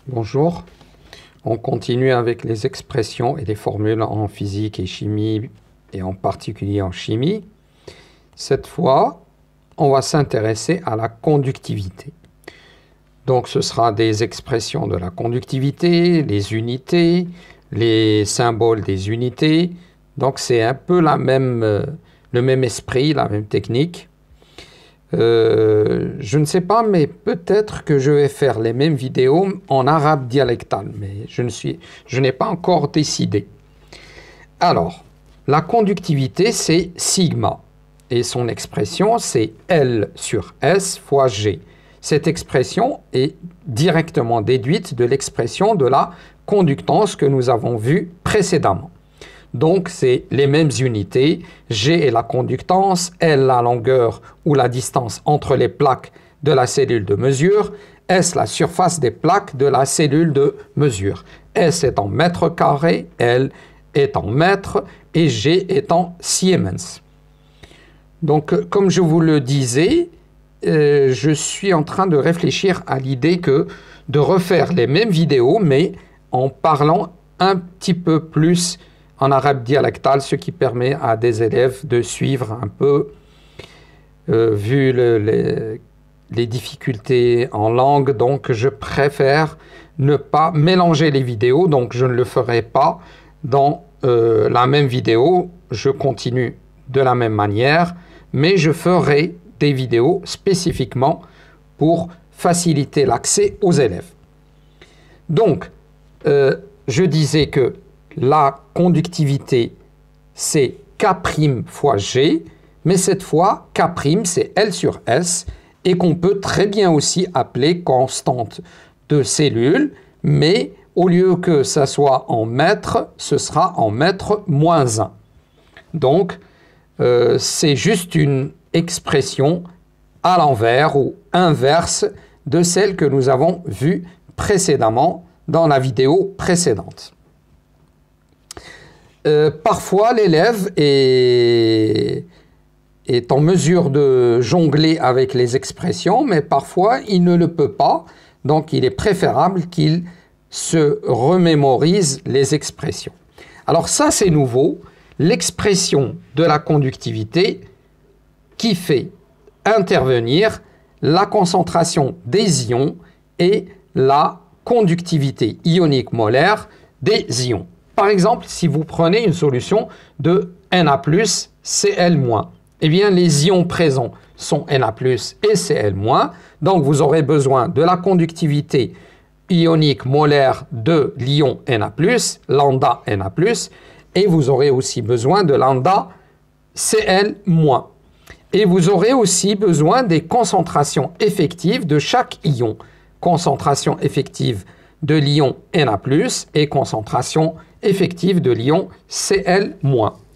Bonjour, on continue avec les expressions et les formules en physique et chimie, et en particulier en chimie. Cette fois, on va s'intéresser à la conductivité. Donc ce sera des expressions de la conductivité, les unités, les symboles des unités. Donc c'est un peu le même esprit, la même technique. Je ne sais pas, mais peut-être que je vais faire les mêmes vidéos en arabe dialectal, mais je n'ai pas encore décidé. Alors, la conductivité, c'est sigma, et son expression, c'est L sur S fois G. Cette expression est directement déduite de l'expression de la conductance que nous avons vue précédemment. Donc, c'est les mêmes unités. G est la conductance, L la longueur ou la distance entre les plaques de la cellule de mesure, S la surface des plaques de la cellule de mesure. S est en mètres carrés, L est en mètres et G est en Siemens. Donc, comme je vous le disais, je suis en train de réfléchir à l'idée de refaire les mêmes vidéos, mais en parlant un petit peu plus en arabe dialectal, ce qui permet à des élèves de suivre un peu, vu les difficultés en langue. Donc, je préfère ne pas mélanger les vidéos, donc je ne le ferai pas dans la même vidéo. Je continue de la même manière, mais je ferai des vidéos spécifiquement pour faciliter l'accès aux élèves. Donc, je disais que la conductivité, c'est K' fois G, mais cette fois, K' c'est L sur S, et qu'on peut très bien aussi appeler constante de cellule, mais au lieu que ça soit en mètres, ce sera en mètres moins 1. Donc, c'est juste une expression à l'envers ou inverse de celle que nous avons vue précédemment dans la vidéo précédente. Parfois, l'élève est en mesure de jongler avec les expressions, mais parfois, il ne le peut pas. Donc, il est préférable qu'il se remémorise les expressions. Alors ça, c'est nouveau. L'expression de la conductivité qui fait intervenir la concentration des ions et la conductivité ionique molaire des ions. Par exemple, si vous prenez une solution de Na+, Cl-, eh bien les ions présents sont Na+, et Cl-, donc vous aurez besoin de la conductivité ionique molaire de l'ion Na+, lambda Na+, et vous aurez aussi besoin de lambda Cl-. Et vous aurez aussi besoin des concentrations effectives de chaque ion. Concentration effective de l'ion Na+, et concentration effective de l'ion Cl-.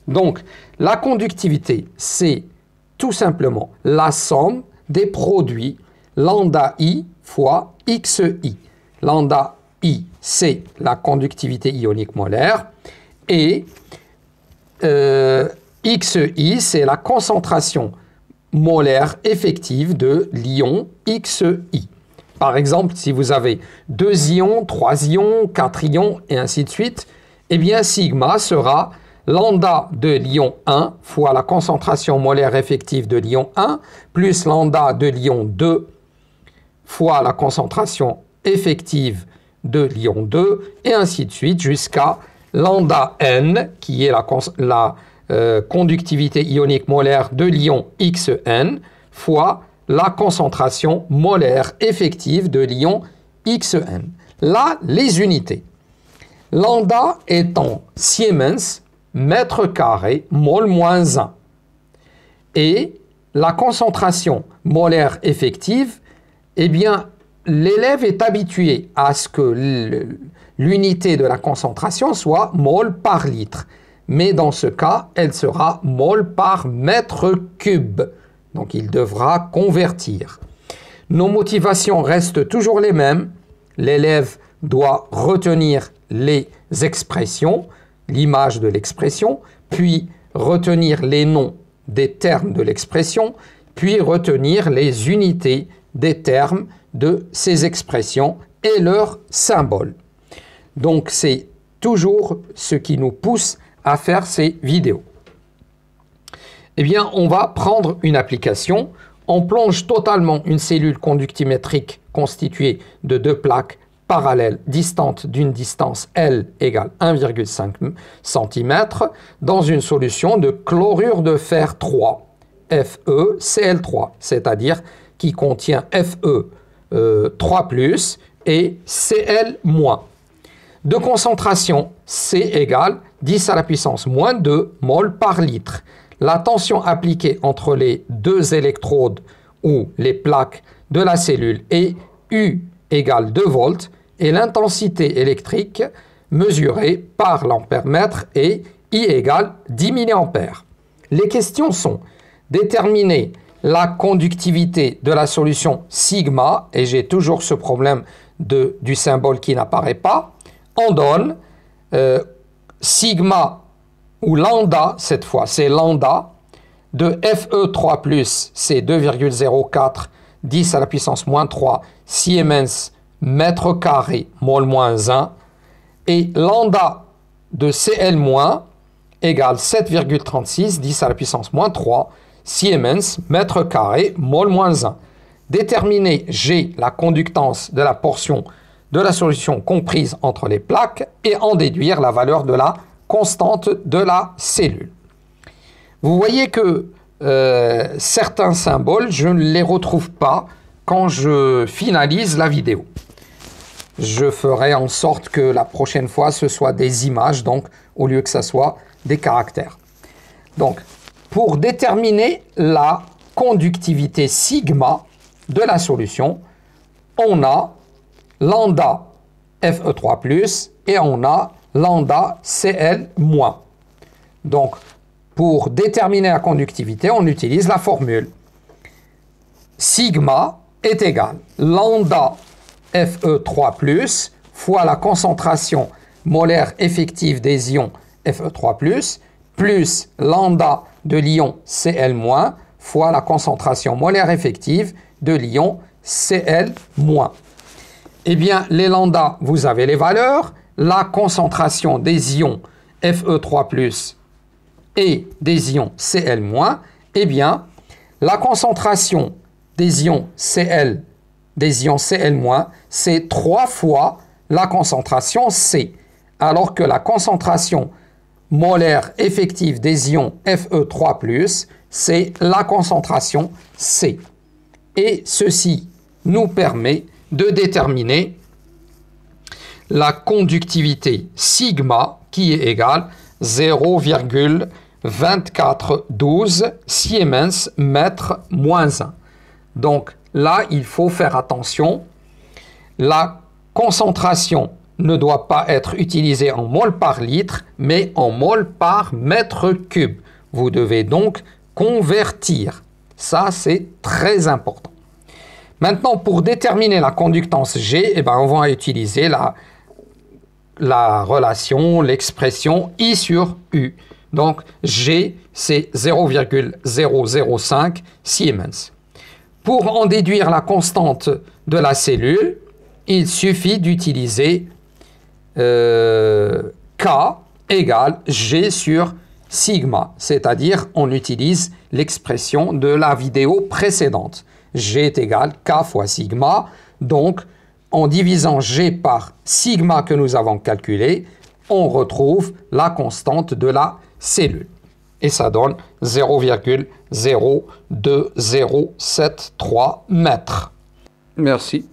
Donc, la conductivité, c'est tout simplement la somme des produits lambda I fois XI. Lambda I, c'est la conductivité ionique molaire, et XI, c'est la concentration molaire effective de l'ion XI. Par exemple, si vous avez 2 ions, 3 ions, 4 ions, et ainsi de suite, eh bien, sigma sera lambda de l'ion 1 fois la concentration molaire effective de l'ion 1, plus lambda de l'ion 2 fois la concentration effective de l'ion 2, et ainsi de suite, jusqu'à lambda n, qui est la conductivité ionique molaire de l'ion Xn, fois la concentration molaire effective de l'ion Xn. Là, les unités. Lambda est en Siemens, mètre carré, mol moins 1. Et la concentration molaire effective, eh bien, l'élève est habitué à ce que l'unité de la concentration soit mol par litre. Mais dans ce cas, elle sera mol par mètre cube. Donc, il devra convertir. Nos motivations restent toujours les mêmes. L'élève doit retenir les expressions, l'image de l'expression, puis retenir les noms des termes de l'expression, puis retenir les unités des termes de ces expressions et leur symbole. Donc c'est toujours ce qui nous pousse à faire ces vidéos. Eh bien, on va prendre une application. On plonge totalement une cellule conductimétrique constituée de deux plaques parallèles distantes d'une distance L égale 1,5 cm dans une solution de chlorure de fer 3, FeCl3, c'est-à-dire qui contient Fe3+, et Cl-. De concentration, C égale 10 à la puissance moins 2 mol par litre. La tension appliquée entre les deux électrodes ou les plaques de la cellule est U égale 2 volts et l'intensité électrique mesurée par l'ampèremètre est I égale 10 mA. Les questions sont déterminer la conductivité de la solution sigma, et j'ai toujours ce problème du symbole qui n'apparaît pas. On donne sigma ou lambda, cette fois c'est lambda, de Fe3+, c'est 2,04 10 à la puissance moins 3 Siemens mètre carré mol moins 1, et lambda de Cl- égale 7,36 10 à la puissance moins 3 Siemens mètre carré mol moins 1. Déterminer G, la conductance de la portion de la solution comprise entre les plaques, et en déduire la valeur de la constante de la cellule. Vous voyez que certains symboles, je ne les retrouve pas quand je finalise la vidéo. Je ferai en sorte que la prochaine fois, ce soit des images, donc au lieu que ce soit des caractères. Donc, pour déterminer la conductivité sigma de la solution, on a lambda Fe3+, et on a lambda Cl-. Donc, pour déterminer la conductivité, on utilise la formule. Sigma est égal lambda Fe3+, fois la concentration molaire effective des ions Fe3+, plus lambda de l'ion Cl-, fois la concentration molaire effective de l'ion Cl-. Eh bien, les lambda, vous avez les valeurs. La concentration des ions Fe3+, et des ions Cl-, eh bien, la concentration des ions Cl, c'est 3 fois la concentration C, alors que la concentration molaire effective des ions Fe3+, c'est la concentration C. Et ceci nous permet de déterminer la conductivité sigma qui est égale 0,2412 Siemens mètre moins 1. Donc là, il faut faire attention. La concentration ne doit pas être utilisée en mol par litre, mais en mol par mètre cube. Vous devez donc convertir. Ça, c'est très important. Maintenant, pour déterminer la conductance G, eh ben, on va utiliser la relation, l'expression I sur U. Donc, G, c'est 0,005 Siemens. Pour en déduire la constante de la cellule, il suffit d'utiliser K égale G sur sigma, c'est-à-dire on utilise l'expression de la vidéo précédente. G est égal K fois sigma, donc en divisant G par sigma que nous avons calculé, on retrouve la constante de la cellule. Et ça donne 0,02073 mètres. Merci.